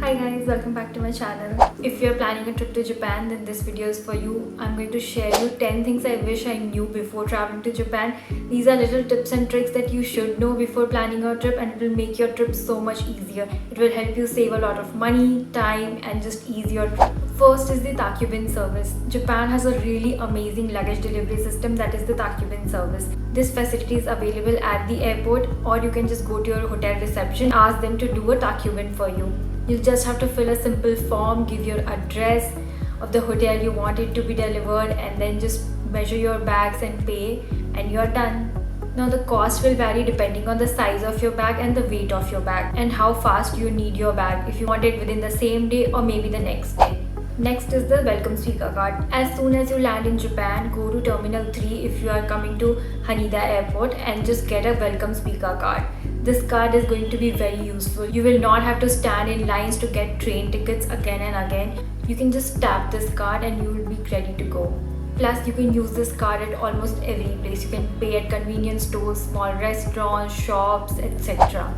Hi guys, welcome back to my channel. If you're planning a trip to Japan, then this video is for you. I'm going to share you 10 things I wish I knew before traveling to Japan. These are little tips and tricks that you should know before planning your trip, and it will make your trip so much easier. It will help you save a lot of money, time, and just ease your trip. First is the Takubin service. Japan has a really amazing luggage delivery system, that is the Takubin service. This facility is available at the airport, or you can just go to your hotel reception, ask them to do a Takubin for you. You'll just have to fill a simple form, give your address of the hotel you want it to be delivered, and then just measure your bags and pay, and you're done. Now the cost will vary depending on the size of your bag and the weight of your bag and how fast you need your bag, if you want it within the same day or maybe the next day. Next is the welcome speaker card. As soon as you land in Japan, go to Terminal 3 if you are coming to Haneda Airport and just get a welcome speaker card. This card is going to be very useful. You will not have to stand in lines to get train tickets again and again. You can just tap this card and you will be ready to go. Plus, you can use this card at almost every place. You can pay at convenience stores, small restaurants, shops, etc.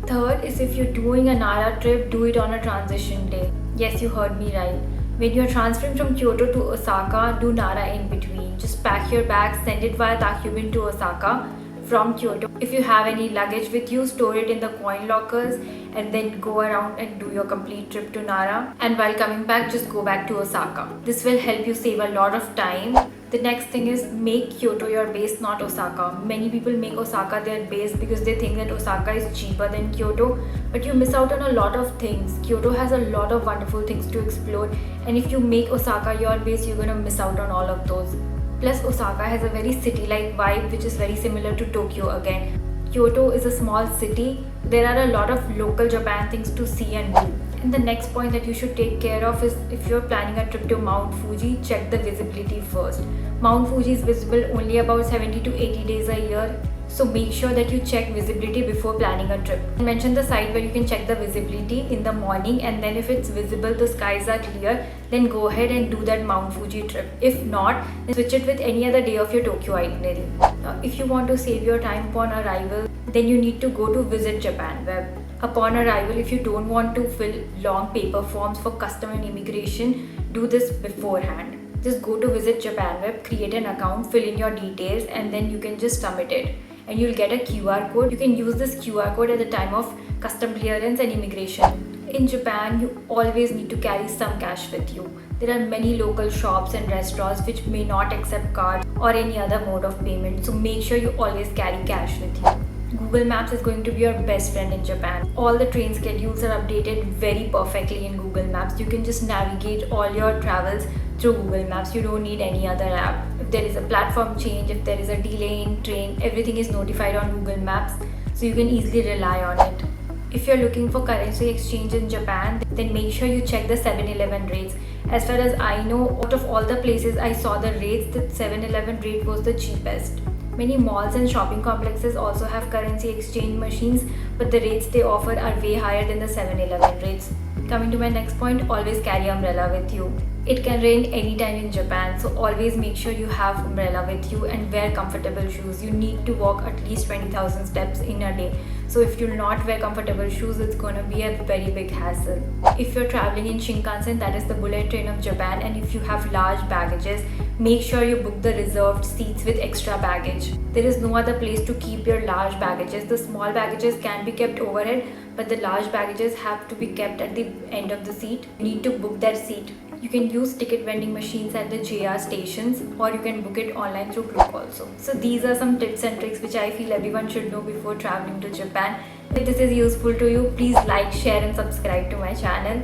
Third is, if you're doing a Nara trip, do it on a transition day. Yes, you heard me right. When you're transferring from Kyoto to Osaka, do Nara in between. Just pack your bags, send it via Takubin to Osaka from Kyoto. If you have any luggage with you, store it in the coin lockers and then go around and do your complete trip to Nara. And while coming back, just go back to Osaka. This will help you save a lot of time. The next thing is, make Kyoto your base, not Osaka. Many people make Osaka their base because they think that Osaka is cheaper than Kyoto, but you miss out on a lot of things. Kyoto has a lot of wonderful things to explore, and if you make Osaka your base, you're gonna miss out on all of those. Plus, Osaka has a very city-like vibe which is very similar to Tokyo again. Kyoto is a small city. There are a lot of local Japan things to see and do. And the next point that you should take care of is, if you're planning a trip to Mount Fuji, check the visibility first. Mount Fuji is visible only about 70 to 80 days a year. So make sure that you check visibility before planning a trip. I mentioned the site where you can check the visibility in the morning, and then if it's visible, the skies are clear, then go ahead and do that Mount Fuji trip. If not, then switch it with any other day of your Tokyo itinerary. Now, if you want to save your time upon arrival, then you need to go to Visit Japan web. Upon arrival, if you don't want to fill long paper forms for custom and immigration, do this beforehand. Just go to Visit Japan web, create an account, fill in your details, and then you can just submit it. And you'll get a QR code. You can use this QR code at the time of custom clearance and immigration. In Japan, you always need to carry some cash with you. There are many local shops and restaurants which may not accept cards or any other mode of payment. So make sure you always carry cash with you. Google Maps is going to be your best friend in Japan. All the train schedules are updated very perfectly in Google Maps. You can just navigate all your travels through Google Maps. You don't need any other app. If there is a platform change, if there is a delay in train, everything is notified on Google Maps, so you can easily rely on it. If you're looking for currency exchange in Japan, then make sure you check the 7-Eleven rates. As far as I know, out of all the places I saw the rates, the 7-Eleven rate was the cheapest. Many malls and shopping complexes also have currency exchange machines, but the rates they offer are way higher than the 7-Eleven rates. Coming to my next point, always carry umbrella with you. It can rain anytime in Japan, so always make sure you have umbrella with you and wear comfortable shoes. You need to walk at least 20,000 steps in a day. So if you'll not wear comfortable shoes, it's gonna be a very big hassle. If you're traveling in Shinkansen, that is the bullet train of Japan, and if you have large baggages, make sure you book the reserved seats with extra baggage. There is no other place to keep your large baggages. The small baggages can be kept overhead, but the large baggages have to be kept at the end of the seat. You need to book that seat. You can use ticket vending machines at the JR stations, or you can book it online through Klook also. So these are some tips and tricks which I feel everyone should know before traveling to Japan. If this is useful to you, please like, share and subscribe to my channel.